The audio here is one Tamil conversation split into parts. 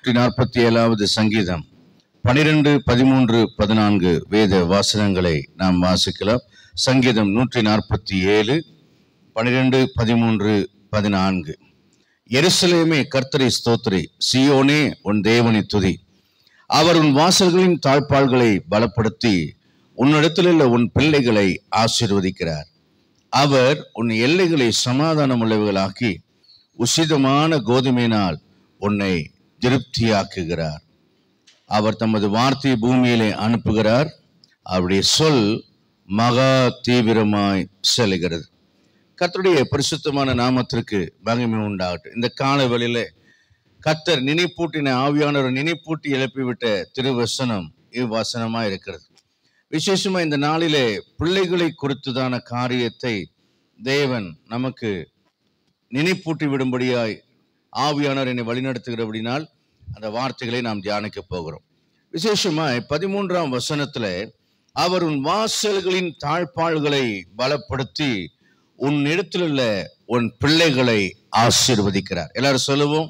147வது சங்கீதம் 12, 13, 14 வேத வாசகங்களை நாம் வாசிக்கலாம். சங்கீதம் 147, 12, 13, 14. எருசலேமே கர்த்தரை ஸ்தோத்திரி, சீயோனே உன் தேவனை துதி. அவர் உன் வாசல்களின் தாழ்ப்பாள்களை பலப்படுத்தி உன்னிடத்திலுள்ள உன் பிள்ளைகளை ஆசீர்வதிக்கிறார். அவர் உன் எல்லைகளை சமாதானம் உள்ளவைகளாக்கி உசிதமான கோதுமையினால் உன்னை திருப்தியாக்குகிறார். அவர் தமது வார்த்தையை பூமியிலே அனுப்புகிறார். அவருடைய சொல் மகா தீவிரமாய் செல்கிறது. கர்த்தருடைய பரிசுத்தமான நாமத்திற்கு மகிமை உண்டாகட்டும். இந்த காலவெளியில கர்த்தர் நினைப்பூட்டின ஆவியானவர் நினைப்பூட்டி எழுப்பிவிட்ட திருவசனம் இவ்வசனமா இருக்கிறது. விசேஷமா இந்த நாளிலே பிள்ளைகளை குறித்துதான காரியத்தை தேவன் நமக்கு நினைப்பூட்டி விடும்படியாய் ஆவியானவர் என்னை வழிநடத்துகிறபடினால் அந்த வார்த்தைகளை நாம் தியானிக்க போகிறோம். விசேஷமாய் 13ஆம் வசனத்துல அவர் உன் வாசல்களின் தாழ்ப்பாள்களை பலப்படுத்தி உன் இடத்திலுள்ள உன் பிள்ளைகளை ஆசீர்வதிக்கிறார். எல்லாரும் சொல்லுவோம்,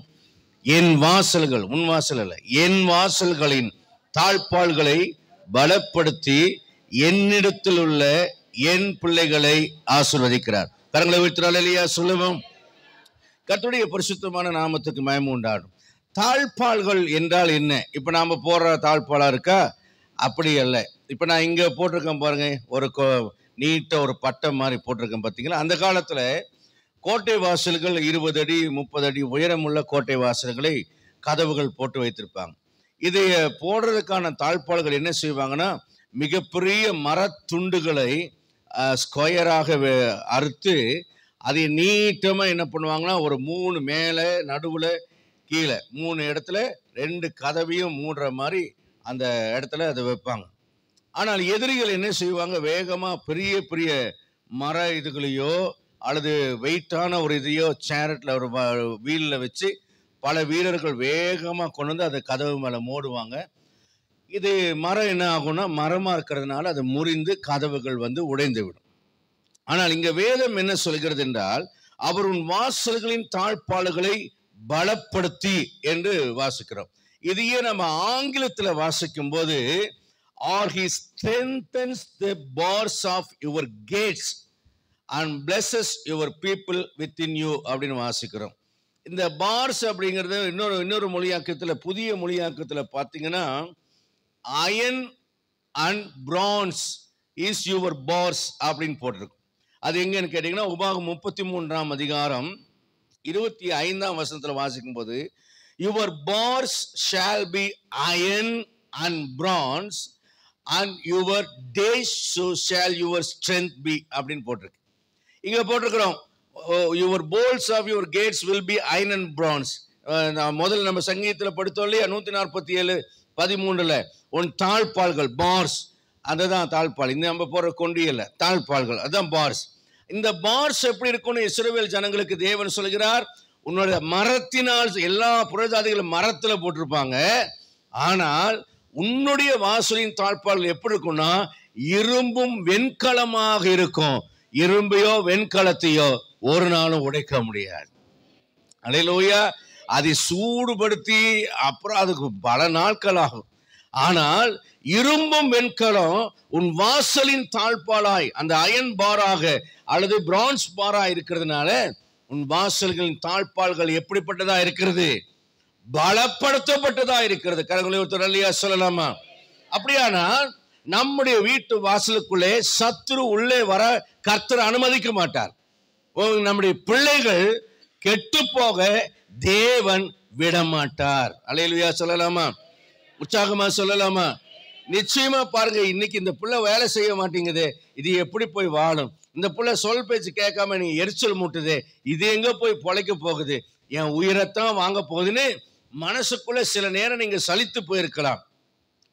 என் வாசல்கள், உன் வாசல் அல்ல, என் வாசல்களின் தாழ்ப்பாள்களை பலப்படுத்தி என்னிடத்தில் உள்ள என் பிள்ளைகளை ஆசீர்வதிக்கிறார். கரங்களை உயர்த்தினால் இல்லையா சொல்லுவோம். கர்த்தருடைய பரிசுத்தமான நாமத்துக்கு மகிமை உண்டாடும். தாழ்ப்பாள்கள் என்றால் என்ன? இப்ப நாம போடுற தாழ்ப்பாளா இருக்கா? அப்படி அல்ல. இப்ப நான் இங்க போட்டிருக்கேன் பாருங்க, ஒரு நீட்ட ஒரு பட்டம் மாதிரி போட்டிருக்கேன் பார்த்தீங்களா. அந்த காலத்துல கோட்டை வாசல்கள் 20 அடி 30 அடி உயரமுள்ள கோட்டை வாசல்களை கதவுகள் போட்டு வைத்திருப்பாங்க. இதை போடுறதுக்கான தாழ்ப்பாள்கள் என்ன செய்வாங்கன்னா, மிகப்பெரிய மரத்துண்டுகளை ஸ்கொயராக அறுத்து அதை நீட்டமா என்ன பண்ணுவாங்கன்னா, ஒரு 3 மேலே நடுவுல கீழே 3 இடத்துல 2 கதவையும் மூடுற மாதிரி அந்த இடத்துல அதை வைப்பாங்க. ஆனால் எதிரிகள் என்ன செய்வாங்க, வேகமா பெரிய பெரிய மர இதுகளையோ அல்லது வெயிட்டான ஒரு இதையோ சேரட்ல ஒரு வீல்ல வச்சு பல வீரர்கள் வேகமா கொண்டு வந்து அதை கதவு மேல மூடுவாங்க. இது மரம் என்ன ஆகும்னா, மரமா இருக்கிறதுனால அது முறிந்து கதவுகள் உடைந்து விடும். ஆனால் இங்க வேதம் என்ன சொல்கிறது என்றால், அவர் உன் வாசல்களின் தாழ்ப்பாள்களை பலப்படுத்தி என்று வாசிக்கிறோம். இதையே நம்ம ஆங்கிலத்தில் வாசிக்கும் போது, or he strengthens the bars of your gates and blesses your people within you அப்படின்னு வாசிக்கிறோம். இந்த பார்ஸ் அப்படிங்கிறது இன்னொரு மொழியாக்கத்தில், புதிய மொழியாக்கத்தில் பார்த்தீங்கன்னா, iron and bronze is your bars அப்படின்னு போட்டிருக்கும். அது எங்கன்னு கேட்டீங்கன்னா, உபாகம் 33ஆம் அதிகாரம் 25ஆம் வசனத்துல வாசிக்கும் போது, your bars shall be iron and bronze and your days shall your strength be அப்படின்னு போட்டிருக்கு. இங்க போட்டிருக்கிறோம், your bolts of your gates will be iron and bronze. முதல்ல நம்ம சங்கீதத்தில் படுத்தோம் இல்லையா, 147:13 உன் தாழ்ப்பாள்கள் பார்ஸ், அதுதான் தாழ்ப்பாள். இந்த நம்ம போற கொண்டியல்ல, தாழ்ப்பாள்கள் அதுதான் பார்ஸ். இந்த பார்ஸ் எப்படி இருக்கும்னு இஸ்ரவேல் ஜனங்களுக்கு தேவன் சொல்கிறார், உன்னோட மரத்தினால், எல்லா புறஜாதிகளும் மரத்துல போட்டிருப்பாங்க, ஆனால் உன்னுடைய வாசலின் தாழ்ப்பாள்கள் எப்படி இருக்கும்னா இரும்பும் வெண்கலமாக இருக்கும். இரும்பையோ வெண்கலத்தையோ ஒரு நாளும் உடைக்க முடியாது. அல்லேலூயா. அதை சூடுபடுத்தி அப்புறம் அதுக்கு பல நாட்கள் ஆகும். ஆனால் இரும்பும் வெண்கலம் உன் வாசலின் தாழ்ப்பாளாய், அந்த அயன் பாராக அல்லது பிரான்ஸ் பாரா இருக்கிறதுனால உன் வாசல்களின் தாழ்ப்பாள்கள் எப்படிப்பட்டதா இருக்கிறது? பலப்படுத்தப்பட்டதா இருக்கிறது. கரங்களை ஒருத்தர் அல்லையா சொல்லலாமா? அப்படியானால் நம்முடைய வீட்டு வாசலுக்குள்ளே சத்துரு உள்ளே வர கர்த்தர் அனுமதிக்க மாட்டார். நம்முடைய பிள்ளைகள் கெட்டு போக தேவன் விட மாட்டார். அல்லேலூயா சொல்லலாமா? உற்சாகமா சொல்லலாமா? நிச்சயமா பாருங்க, இன்னைக்கு இந்த பிள்ளை வேலை செய்ய மாட்டேங்குது, இது எப்படி போய் வாழும்? இந்த பிள்ளை சொல் பேச்சு கேட்காம நீங்க எரிச்சல் மூட்டுது, இது எங்க போய் பொழைக்க போகுது? என் உயிரைத்தான் வாங்க போகுதுன்னு மனசுக்குள்ள சில நேரம் நீங்க சலித்து போயிருக்கலாம்.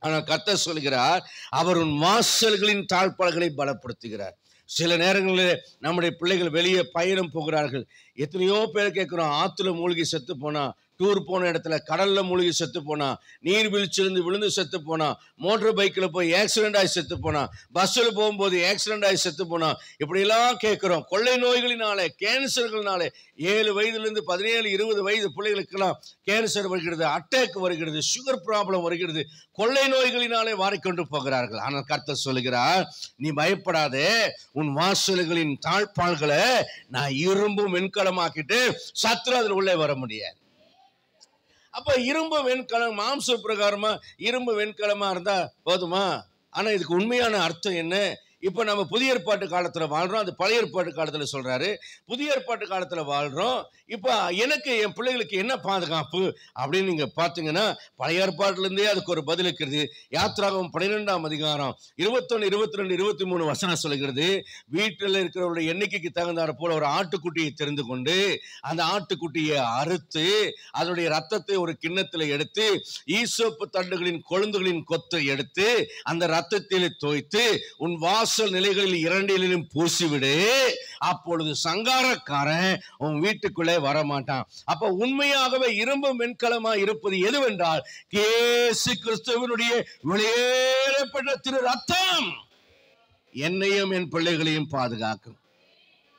ஆனால் கர்த்தர் சொல்கிறார், அவர் உன் வாசல்களின் தாழ்ப்பாள்களை பலப்படுத்துகிறார். சில நேரங்களில் நம்முடைய பிள்ளைகள் வெளியே பயணம் போகிறார்கள். எத்தனையோ பேர் கேட்கிறோம், ஆத்துல மூழ்கி செத்து போனா டூர் போன இடத்துல கடல்ல மூழ்கி செத்து போனா, நீர்வீழ்ச்சியிலிருந்து விழுந்து செத்து போனா, மோட்டர் பைக்கில் போய் ஆக்சிடென்ட் ஆகி செத்து போனா, பஸ்ஸில் போகும்போது ஆக்சிடென்ட் ஆகி செத்து போனா, இப்படியெல்லாம் கேட்கிறோம். கொள்ளை நோய்களினாலே, கேன்சர்களினாலே 7 வயதிலிருந்து 17 20 வயது பிள்ளைகளுக்கெல்லாம் கேன்சர் வருகிறது, அட்டாக் வருகிறது, சுகர் ப்ராப்ளம் வருகிறது, கொள்ளை நோய்களினாலே வாரிக்கொண்டு போகிறார்கள். ஆனால் கர்த்தர் சொல்லுகிறார், நீ பயப்படாதே, உன் வாசல்களின் தாழ்பாள்களை நான் இரும்பும் வெண்கலமாக்கிட்டு சத்துரு அதில் உள்ளே வர முடியாது. அப்ப இரும்பு வெண்கலம் மாம்ச பிரகாரமா இரும்பு வெண்கலமா இருந்தா போதுமா? ஆனா இதுக்கு உண்மையான அர்த்தம் என்ன? இப்ப நம்ம புதிய ஏற்பாட்டு காலத்துல வாழ்றோம், அது பழைய ஏற்பாட்டு காலத்துல சொல்றாரு. புதிய ஏற்பாட்டு காலத்துல வாழ்றோம். இப்ப எனக்கு என் பிள்ளைகளுக்கு என்ன பாதுகாப்பு அப்படின்னு நீங்க பாத்தீங்கன்னா, பழைய ஏற்பாட்டுல இருந்தே அதுக்கு ஒரு பதில் இருக்கிறது. யாத்திராகமம் 12ஆம் அதிகாரம் 21 22 23 வசனம் சொல்லுகிறது, வீட்டில் இருக்கிறவருடைய எண்ணிக்கைக்கு தகுந்தாற் போல ஒரு ஆட்டுக்குட்டியை தெரிந்து கொண்டு அந்த ஆட்டுக்குட்டியை அறுத்து அதனுடைய ரத்தத்தை ஒரு கிண்ணத்தில் எடுத்து ஈசோப்பு தண்டுகளின் கொழுந்துகளின் கொத்தை எடுத்து அந்த ரத்தத்தில் தோய்த்து உன் வாசல் நிலைகளில் 2 பூசிவிடு, அப்பொழுது சங்காரக்காரன் உன் வீட்டுக்குள்ளே வரமாட்டான். அப்ப உண்மையாகவே இரும்பு வெண்கலமா இருப்பது எதுவென்றால் இயேசு கிறிஸ்துவினுடைய வெளியேறப்பட்ட திரு ரத்தம் என்னையும் என் பிள்ளைகளையும் பாதுகாக்கும்.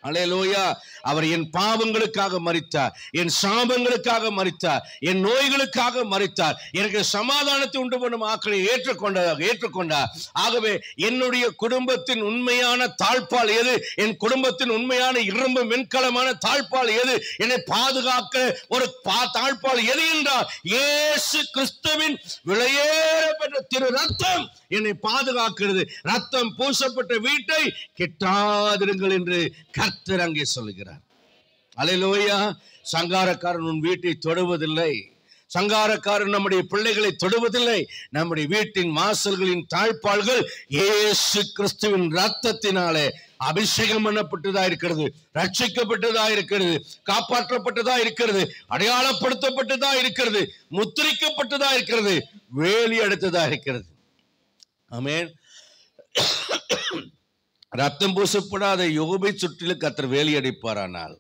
அல்லேலூயா. அவர் என் பாவங்களுக்காக மரித்தார், என் சாபங்களுக்காக மரித்தார், என் நோய்களுக்காக மரித்தார், எனக்கு சமாதானத்தை உண்டு பண்ணும் ஆக்களை ஏற்றுக்கொண்டார். ஆகவே என்னுடைய குடும்பத்தின் உண்மையான தாழ்பால் எது? என் குடும்பத்தின் உண்மையான இரும்பு வெண்கலமான தாழ்பால் எது? என்னை பாதுகாக்க ஒரு தாழ்பால் எது என்றால் இயேசு கிறிஸ்துவின் விலையேறப்பட்ட திரு ரத்தம் என்னை பாதுகாக்கிறது. ரத்தம் பூசப்பட்ட வீட்டை கெட்டாதிருங்கள் என்று கர்த்தர் அங்கே சொல்லுகிறார். அல்லேலூயா. சங்காரக்காரன் உன் வீட்டை தொடுவதில்லை, சங்காரக்காரன் நம்முடைய பிள்ளைகளை தொடுவதில்லை. நம்முடைய வீட்டின் வாசல்களின் தாழ்பாள்கள் இயேசு கிறிஸ்துவின் ரத்தத்தினாலே அபிஷேகம் பண்ணப்பட்டதா இருக்கிறது, ரட்சிக்கப்பட்டதா இருக்கிறது, காப்பாற்றப்பட்டதா இருக்கிறது, அடையாளப்படுத்தப்பட்டதா இருக்கிறது, முத்திரிக்கப்பட்டதா இருக்கிறது, வேலி அடைத்ததா இருக்கிறது. ஆமென். ரத்தம் பூசப்படாத யோபை சுற்றிலும் கர்த்தர் வேலி அடைப்பாரானால்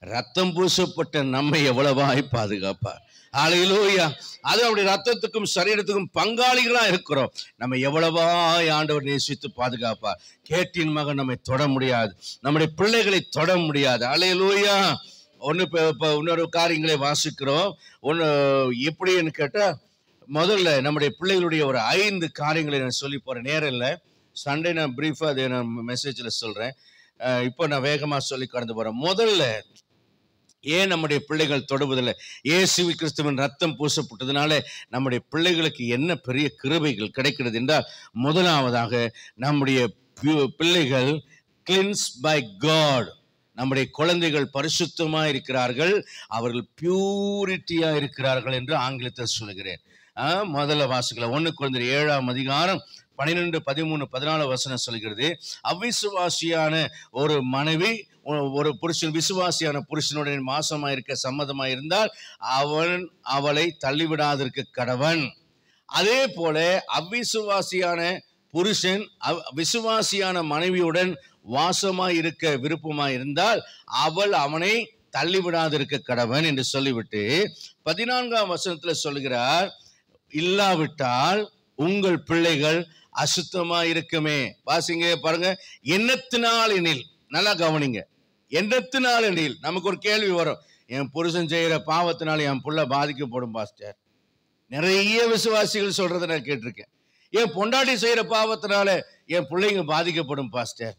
ரத்தம் பூசப்பட்ட நம்மை எவ்வளவாய் பாதுகாப்பார். அல்லேலூயா. அது அவருடைய ரத்தத்துக்கும் சரீரத்துக்கும் பங்காளிகளா இருக்கிறோம். நம்ம எவ்வளவாய் ஆண்டவர் நேசித்து பாதுகாப்பார். கேட்டின் மகன் நம்மை தொட முடியாது, நம்முடைய பிள்ளைகளை தொட முடியாது. அல்லேலூயா. இன்னொரு காரியங்களை வாசிக்கிறோம். எப்படின்னு கேட்டா, முதல்ல நம்முடைய பிள்ளைகளுடைய ஒரு 5 காரியங்களை நான் சொல்லி போறேன். நேரம் இல்லை, சண்டே நான் பிரீஃபா அதை நான் மெசேஜில் சொல்றேன். இப்போ நான் வேகமாக சொல்லி கடந்து போறேன். முதல்ல ஏன் நம்முடைய பிள்ளைகள் தொடுவதில்லை? இயேசு கிறிஸ்துவின் ரத்தம் பூசப்பட்டதுனால நம்முடைய பிள்ளைகளுக்கு என்ன பெரிய கிருபைகள் கிடைக்கிறது என்றால், முதலாவதாக நம்முடைய பிள்ளைகள் கிளீன்ஸ் பை காட். நம்முடைய குழந்தைகள் பரிசுத்தமா இருக்கிறார்கள், அவர்கள் பியூரிட்டியா இருக்கிறார்கள் என்று ஆங்கிலத்தில் சொல்லுகிறேன். முதல்ல வாசிக்கலாம். 1 கொரிந்தியர் 7ஆம் அதிகாரம் 12 13 14 வசனம் சொல்கிறது, அவிசுவாசியான ஒரு மனைவி ஒரு புருஷன் விசுவாசியான புருஷனுடைய மாசமா இருக்க சம்மதமா இருந்தால் அவன் அவளை தள்ளிவிடாதிருக்க கடவன். அதே போல அவிசுவாசியான புருஷன் விசுவாசியான மனைவியுடன் வாசமா இருக்க விருப்பமா இருந்தால் அவள் அவனை தள்ளிவிடாதிருக்க கடவன் என்று சொல்லிவிட்டு 14ஆம் வசனத்துல சொல்லுகிறார், இல்லாவிட்டால் உங்கள் பிள்ளைகள் அசுத்தமா இருக்குமே. வாசிங்க பாருங்க. எண்ணத்தினால் எனில், நல்லா கவனிங்க, எண்ணத்தினால் எனில். நமக்கு ஒரு கேள்வி வரும், என் புருஷன் செய்யற பாவத்தினால என் புள்ள பாதிக்கப்படும் பாஸ்டர். நிறைய விசுவாசிகள் சொல்றதை நான் கேட்டிருக்கேன். என் பொண்டாட்டி செய்யற பாவத்தினால என் பிள்ளைங்க பாதிக்கப்படும் பாஸ்டர்.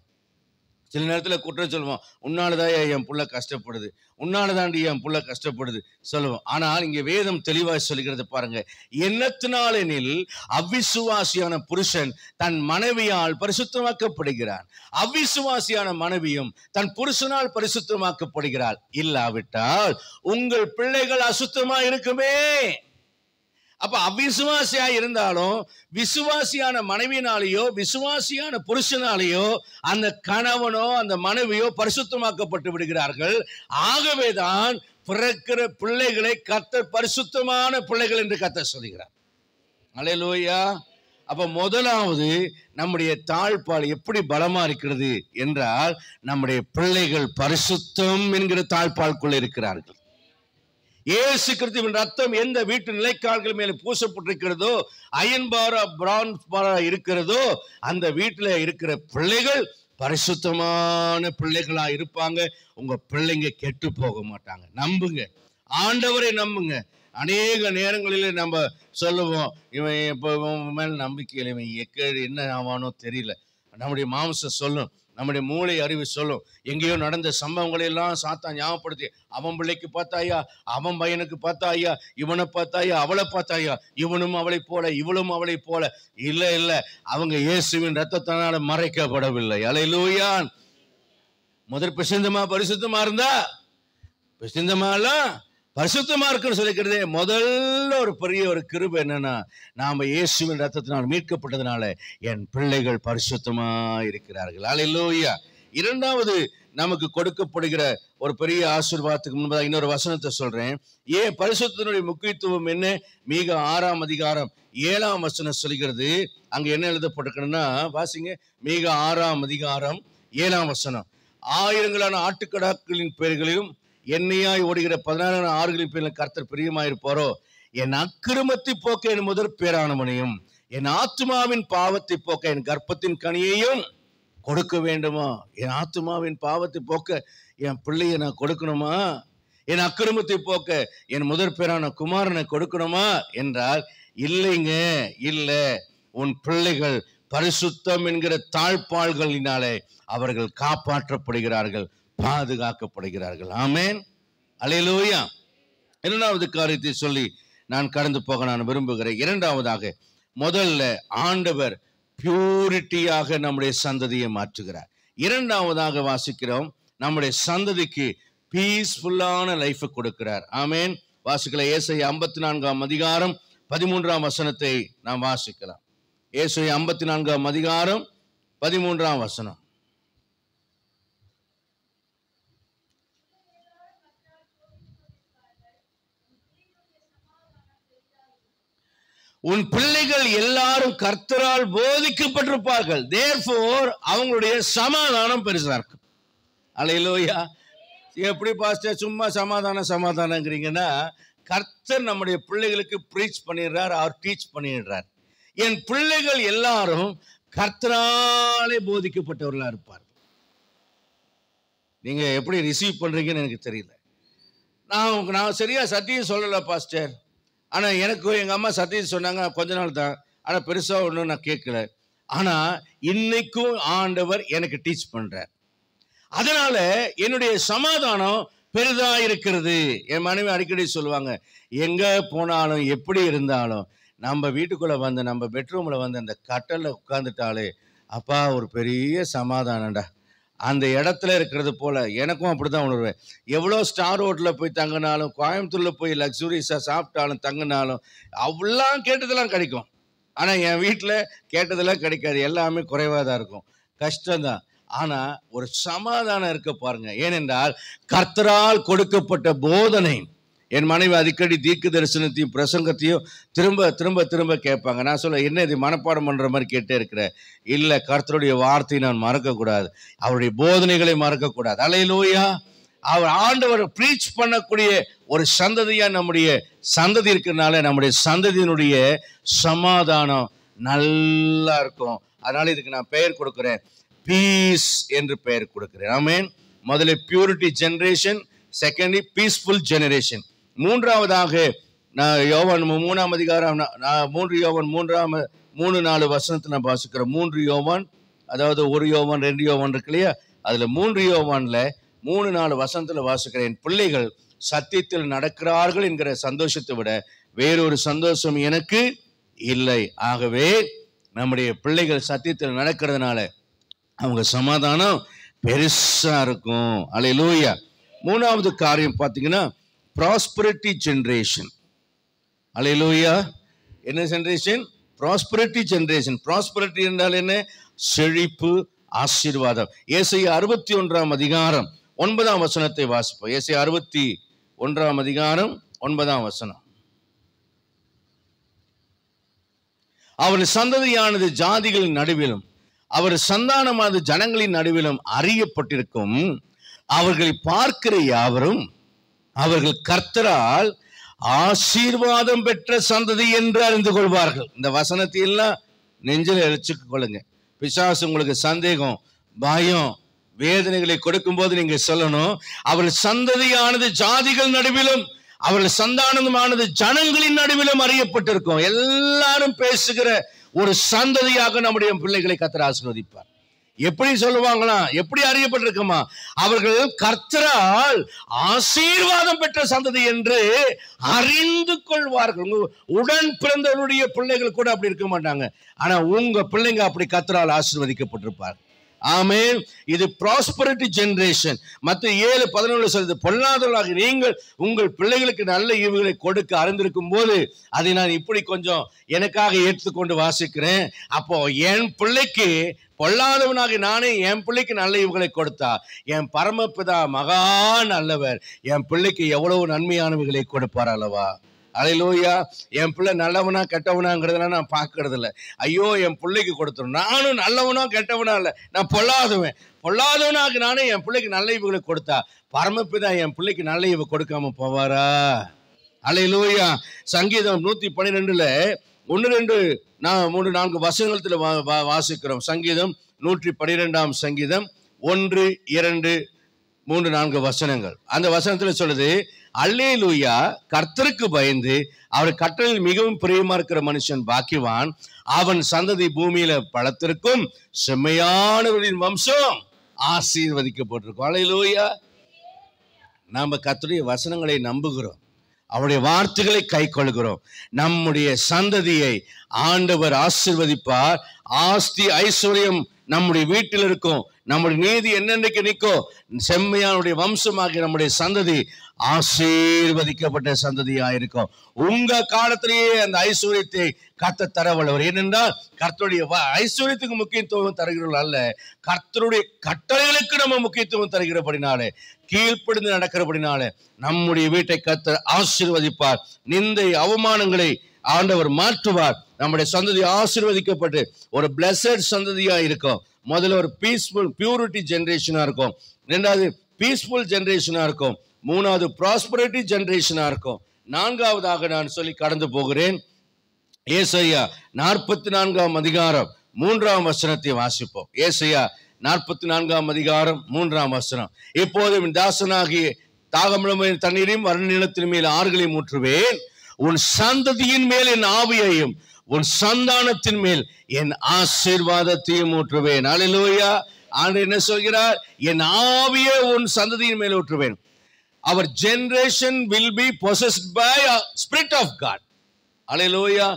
சில நேரத்தில் குற்றம் சொல்லுவோம், உன்னாலதான் என் புள்ள கஷ்டப்படுது, உன்னாலதாண்டி என் புள்ள கஷ்டப்படுது சொல்லுவோம். ஆனால் இங்கே வேதம் தெளிவாக சொல்லுகிறது பாருங்க, எண்ணத்தினாலெனில் அவிசுவாசியான புருஷன் தன் மனைவியால் பரிசுத்தமாக்கப்படுகிறான், அவிசுவாசியான மனைவியும் தன் புருஷனால் பரிசுத்தமாக்கப்படுகிறாள். இல்லாவிட்டால் உங்கள் பிள்ளைகள் அசுத்தமா இருக்குமே. அப்ப அவிசுவாசியா இருந்தாலும் விசுவாசியான மனைவினாலேயோ விசுவாசியான புருஷனாலேயோ அந்த கணவனோ அந்த மனைவியோ பரிசுத்தமாக்கப்பட்டு விடுகிறார்கள். ஆகவேதான் பிறக்கிற பிள்ளைகளை கர்த்தர் பரிசுத்தமான பிள்ளைகள் என்று கர்த்தர் சொல்கிறார். அல்லேலூயா. அப்ப முதலாவது நம்முடைய தாழ்பால் எப்படி பலமா இருக்கிறது என்றால், நம்முடைய பிள்ளைகள் பரிசுத்தம் என்கிற தாழ்பால்குள்ள இருக்கிறார்கள். இயேசு கிறிஸ்துவின் ரத்தம் எந்த வீட்டு நிலைக்கால்கள் மேல பூசப்பட்டிருக்கிறதோ, அயன் பாரா பிரான்ஸ் பாரா இருக்கிறதோ, அந்த வீட்டுல இருக்கிற பிள்ளைகள் பரிசுத்தமான பிள்ளைகளா இருப்பாங்க. உங்க பிள்ளைங்க கெட்டு போக மாட்டாங்க. நம்புங்க, ஆண்டவரை நம்புங்க. அநேக நேரங்களில் நம்ம சொல்லுவோம், இவன் இப்போ மேல நம்பிக்கையில் இவன் என்ன ஆவானோ தெரியல. நம்முடைய மாம்சம் சொல்லும், நம்முடைய மூளை அறிவு சொல்லும். எங்கேயோ நடந்த சம்பவங்களை எல்லாம் சாத்தான் ஞாபகப்படுத்தி, அவன் பிள்ளைக்கு பார்த்தாயா, அவன் பையனுக்கு பார்த்தாயா, இவனை பார்த்தாயா, அவளை பார்த்தாயா, இவனும் அவளை போல இவளும் அவளை போல. இல்லை இல்லை, அவங்க இயேசுவின் ரத்தத்தினால மறைக்கப்படவில்லை. அல்லேலூயா. முதல் பிரசித்தமா பரிசுத்தமா இருந்தா, பிரசித்தமாலாம் பரிசுத்தமா இருக்குன்னு சொல்லிக்கிறதே முதல்ல ஒரு பெரிய ஒரு கிருபை என்னன்னா, நாம இயேசுவின் ரத்தத்தினால் மீட்கப்பட்டதுனால என் பிள்ளைகள் பரிசுத்தமா இருக்கிறார்கள். அல்லேலூயா. இரண்டாவது நமக்கு கொடுக்கப்படுகிற ஒரு பெரிய ஆசீர்வாதத்துக்கு முன்பதாக இன்னொரு வசனத்தை சொல்றேன். ஏன் பரிசுத்தத்தினுடைய முக்கியத்துவம் என்ன? மீக 6ஆம் அதிகாரம் 7ஆம் வசனம் சொல்கிறது. அங்க என்ன எழுதப்பட்டிருக்கணும்னா, வாசிங்க. மீக 6ஆம் அதிகாரம் 7ஆம் வசனம். ஆயிரங்களான ஆட்டுக்கடாக்களின் பெயர்களிலும் எண்ணெயாய் ஓடுகிற 16 ஆறுகளின் பேரில் கர்த்தர் பிரியமாயிருப்பாரோ, என் அக்கிரமத்தை போக்க என் முதற் பேரானவனையும், என் ஆத்மாவின் பாவத்தை போக்க என் கர்ப்பத்தின் கனியையும் கொடுக்க வேண்டுமா? என் ஆத்மாவின் பாவத்தை போக்க என் பிள்ளையை நான் கொடுக்கணுமா? என் அக்கிரமத்தை போக்க என் முதற் பேரான குமாரனை கொடுக்கணுமா என்றால், இல்லைங்க, இல்லை. உன் பிள்ளைகள் பரிசுத்தம் என்கிற தாழ்பாள்களினாலே அவர்கள் காப்பாற்றப்படுகிறார்கள், பாதுகாக்கப்படுகிறார்கள். ஆமென். அல்லேலூயா. இரண்டாவது காரியத்தை சொல்லி நான் கடந்து போக நான் விரும்புகிறேன். இரண்டாவதாக, முதல்ல ஆண்டவர் பியூரிட்டியாக நம்முடைய சந்ததியை மாற்றுகிறார். இரண்டாவதாக வாசிக்கிறோம், நம்முடைய சந்ததிக்கு பீஸ்ஃபுல்லான லைஃப் கொடுக்கிறார். ஆமென். வாசிக்கலாம். ஏசாயா 54ஆம் அதிகாரம் 13ஆம் வசனத்தை நாம் வாசிக்கலாம். ஏசாயா 54ஆம் அதிகாரம் 13ஆம் வசனம். உன் பிள்ளைகள் எல்லாரும் கர்த்தரால் போதிக்கப்பட்டிருப்பார்கள். therefore அவங்களுடைய சமாதானம் பெருசா இருக்கும். அல்லேலூயா. எப்படி பாஸ்டர் சும்மா சமாதானங்கிறீங்கன்னா, கர்த்தர் நம்முடைய பிள்ளைகளுக்கு ப்ரீச் பண்ணிடுறார், அவர் டீச் பண்ணிடுறார். என் பிள்ளைகள் எல்லாரும் கர்த்தராலே போதிக்கப்பட்டவர்களா இருப்பார். நீங்க எப்படி ரிசீவ் பண்றீங்கன்னு எனக்கு தெரியல. நான் சரியா சத்தியம் சொல்லல பாஸ்டர், ஆனா எனக்கு எங்க அம்மா சத்தியம் சொன்னாங்க, கொஞ்ச நாள் தான், ஆனா பெருசா ஒன்றும் நான் கேட்கல. ஆனா இன்னைக்கும் ஆண்டவர் எனக்கு டீச் பண்றார். அதனால என்னுடைய சமாதானம் பெரிதா இருக்கிறது. என் மனைவி அடிக்கடி சொல்லுவாங்க, எங்க போனாலும் எப்படி இருந்தாலும் நம்ம வீட்டுக்குள்ள வந்து நம்ம பெட்ரூம்ல வந்து அந்த கட்டல்ல உட்கார்ந்துட்டாலே அப்பா ஒரு பெரிய சமாதானம்டா. அந்த இடத்துல இருக்கிறது போல எனக்கும் அப்படிதான் உணர்வேன். எவ்வளோ ஸ்டார் ஹோட்டலில் போய் தங்கினாலும், கோயம்புத்தூர்ல போய் லக்ஸுரியஸாக சாப்பிட்டாலும் தங்கினாலும் அவ்வளோலாம் கேட்டதெல்லாம் கிடைக்கும். ஆனால் என் வீட்டில் கேட்டதெல்லாம் கிடைக்காது, எல்லாமே குறைவாக தான் இருக்கும், கஷ்டம்தான். ஆனால் ஒரு சமாதானம் இருக்க பாருங்க. ஏனென்றால் கர்த்தரால் கொடுக்கப்பட்ட போதனை. என் மனைவி அடிக்கடி தீர்க்க தரிசனத்தையும் பிரசங்கத்தையும் திரும்ப திரும்ப திரும்ப கேட்பாங்க. நான் சொல்ல, என்ன இது மனப்பாடம் பண்ணுற மாதிரி கேட்டே இருக்கிறேன். இல்லை, கர்த்தருடைய வார்த்தையை நான் மறக்கக்கூடாது, அவருடைய போதனைகளை மறக்கக்கூடாது. அல்லேலூயா. அவர் ஆண்டவர் ப்ரீச் பண்ணக்கூடிய ஒரு சந்ததியாக நம்முடைய சந்ததி இருக்கிறதுனால நம்முடைய சந்ததியினுடைய சமாதானம் நல்லா இருக்கும். அதனால இதுக்கு நான் பெயர் கொடுக்குறேன், பீஸ் என்று பெயர் கொடுக்கிறேன். ஆமென். முதல்ல purity generation, secondly peaceful generation. மூன்றாவதாக நான் யோவான் 3ஆம் அதிகாரம் 3 யோவான் 3-4 வசனத்தை நான் வாசிக்கிறேன். 3 யோவான், அதாவது 1 யோவான் 2 யோவான் இருக்கு இல்லையா, அதுல 3 யோவான்ல 3-4 வசனத்துல வாசிக்கிறேன். பிள்ளைகள் சத்தியத்தில் நடக்கிறார்கள் என்கிற சந்தோஷத்தை விட வேறொரு சந்தோஷம் எனக்கு இல்லை. ஆகவே நம்முடைய பிள்ளைகள் சத்தியத்தில் நடக்கிறதுனால அவங்க சமாதானம் பெருசா இருக்கும். அல்லேலூயா. மூணாவது காரியம் பார்த்தீங்கன்னா ப்ராஸ்பரிட்டி ஜெனரேஷன். அல்லேலூயா. என்ன ஜெனரேஷன்? Prosperity generation. ப்ராஸ்பரிட்டி என்றால் என்ன? செழிப்பு, ஆசீர்வாதம். ஏசாயா 61ஆம் அதிகாரம் 9ஆம் வசனத்தை வாசிப்போம். ஏசாயா 61ஆம் அதிகாரம் 9ஆம் வசனம். அவர் சந்ததியானது ஜாதிகளின் நடுவிலும் அவர் சந்தானமானது ஜனங்களின் நடுவிலும் அறியப்பட்டிருக்கும். அவர்களை பார்க்கிற யாவரும் அவர்கள் கர்த்தரால் ஆசீர்வாதம் பெற்ற சந்ததி என்று அறிந்து கொள்வார்கள். இந்த வசனத்தை எல்லாம் நெஞ்சில் எழுச்சிக் கொள்ளுங்க. பிசாசு உங்களுக்கு சந்தேகம், பயம், வேதனைகளை கொடுக்கும் போது நீங்க சொல்லணும், அவர்கள் சந்ததியானது ஜாதிகள் நடுவிலும் அவர்கள் சந்தானமானது ஜனங்களின் நடுவிலும் அறியப்பட்டிருக்கும். எல்லாரும் பேசுகிற ஒரு சந்ததியாக நம்முடைய பிள்ளைகளை கர்த்தர் ஆசீர்வதிப்பார். எப்படி சொல்லுவாங்களா? எப்படி அறியப்பட்டிருக்குமா? அவர்கள் கர்த்தரால் ஆசீர்வாதம் பெற்ற சந்ததி என்று அறிந்து கொள்வார்கள். உடன் பிறந்தவருடைய பிள்ளைகள் கூட அப்படி இருக்க மாட்டாங்க. ஆனா உங்க பிள்ளைங்க அப்படி கர்த்தரால் ஆசீர்வதிக்கப்பட்டிருப்பார். ஆமென். இது ப்ராஸ்பரிட்டி ஜெனரேஷன். மத்தேயு 7:11 சொல்லுது, பொல்லாதவர்களாகிய நீங்கள் உங்கள் பிள்ளைகளுக்கு நல்ல ஈவுகளை கொடுக்க அறிந்திருக்கும் போது அதை நான் இப்படி கொஞ்சம் எனக்காக ஏற்றுக்கொண்டு வாசிக்கிறேன். அப்போ என் பிள்ளைக்கு, பொல்லாதவனாகி நானே என் பிள்ளைக்கு நல்ல ஈவுகளை கொடுத்தா என் பரமபிதா மகா நல்லவர் என் பிள்ளைக்கு எவ்வளவு நன்மையானவைகளை கொடுப்பார் அல்லவா? அல்லேலூயா. என் பிள்ளை நல்லவனா கெட்டவனாங்கிறதுலாம் நான் பார்க்கறது இல்லை. ஐயோ என் பிள்ளைக்கு கொடுத்துரும், நானும் நல்லவனா கெட்டவனா இல்லை, நான் பொல்லாதவனாக நானே என் பிள்ளைக்கு நல்ல ஈவுகளை கொடுத்தா பரமபிதா என் பிள்ளைக்கு நல்ல ஈவு கொடுக்காம போவாரா? அல்லேலூயா. சங்கீதம் 112 1, 2, 3, 4 வசனத்துல வாசிக்கிறோம். சங்கீதம் 112 சங்கீதம் 1, 2, 3, 4 வசனங்கள். அந்த வசனத்துல சொல்லுது, அல்லேலூயா, கர்த்தருக்கு பயந்து அவர் கட்டளையில் மிகவும் பிரியமா இருக்கிற மனுஷன் பாக்கியவான், அவன் சந்ததி பூமியில பலத்திற்கும் செம்மையானவரின் வம்சம் ஆசீர்வதிக்கப்பட்டிருக்கும். அல்லேலூயா. நாம கர்த்தருடைய வசனங்களை நம்புகிறோம், அவருடைய வார்த்தைகளை கை கொள்கிறோம். நம்முடைய சந்ததியை ஆண்டவர் ஆசீர்வதிப்பார். ஆஸ்தி ஐஸ்வர்யம் நம்முடைய வீட்டில் இருக்கும். நம்முடைய நீதி என்னென்னைக்கு நிற்கும்? செம்மையானுடைய வம்சமாகிய நம்முடைய சந்ததி ஆசீர்வதிக்கப்பட்ட சந்ததியா இருக்கும். உங்க காலத்திலேயே அந்த ஐஸ்வர்யத்தை கர்த்தர் தர வல்லவர். ஏனென்றால் கர்த்தருடைய ஐஸ்வர்யத்துக்கு முக்கியத்துவம் தருகிறவர்கள் அல்ல, கர்த்தருடைய கட்டளைகளுக்கு நம்ம முக்கியத்துவம் தருகிறபடினாலே, கீழ்ப்படிந்து நடக்கிறபடினாலே நம்முடைய வீட்டை கர்த்தர் ஆசீர்வதிப்பார். நிந்தை அவமானங்களை ஆண்டவர் மாற்றுவார். நம்முடைய சந்ததி ஆசீர்வதிக்கப்பட்டு ஒரு பிளஸட் சந்ததியா இருக்கும். முதல்ல ஒரு பீஸ்ஃபுல் பியூரிட்டி ஜெனரேஷனா இருக்கும். ரெண்டாவது பீஸ்ஃபுல் ஜெனரேஷனா இருக்கும். மூணாவது ப்ராஸ்பரிட்டி ஜெனரேஷனா இருக்கும். நான்காவதாக நான் சொல்லி கடந்து போகிறேன். ஏசாயா 44 அதிகாரம் 3 வசனத்தை வாசிப்போம். ஏசாயா 44 அதிகாரம் 3 வசனம். இப்போது தாசனாகிய தாகமுள்ள தண்ணீரையும் வறண்ட நிலத்தின் மேல் ஆறுகளையும் ஊற்றுவேன், உன் சந்ததியின் மேல் என் ஆவியையும் உன் சந்தானத்தின் மேல் என் ஆசீர்வாதத்தையும் ஊற்றுவேன். அல்லேலூயா. ஆண்டவர் என்ன சொல்கிறார்? என் ஆவியை உன் சந்ததியின் மேல் ஊற்றுவேன். Our generation will be possessed by a spirit of God. அல்லேலூயா.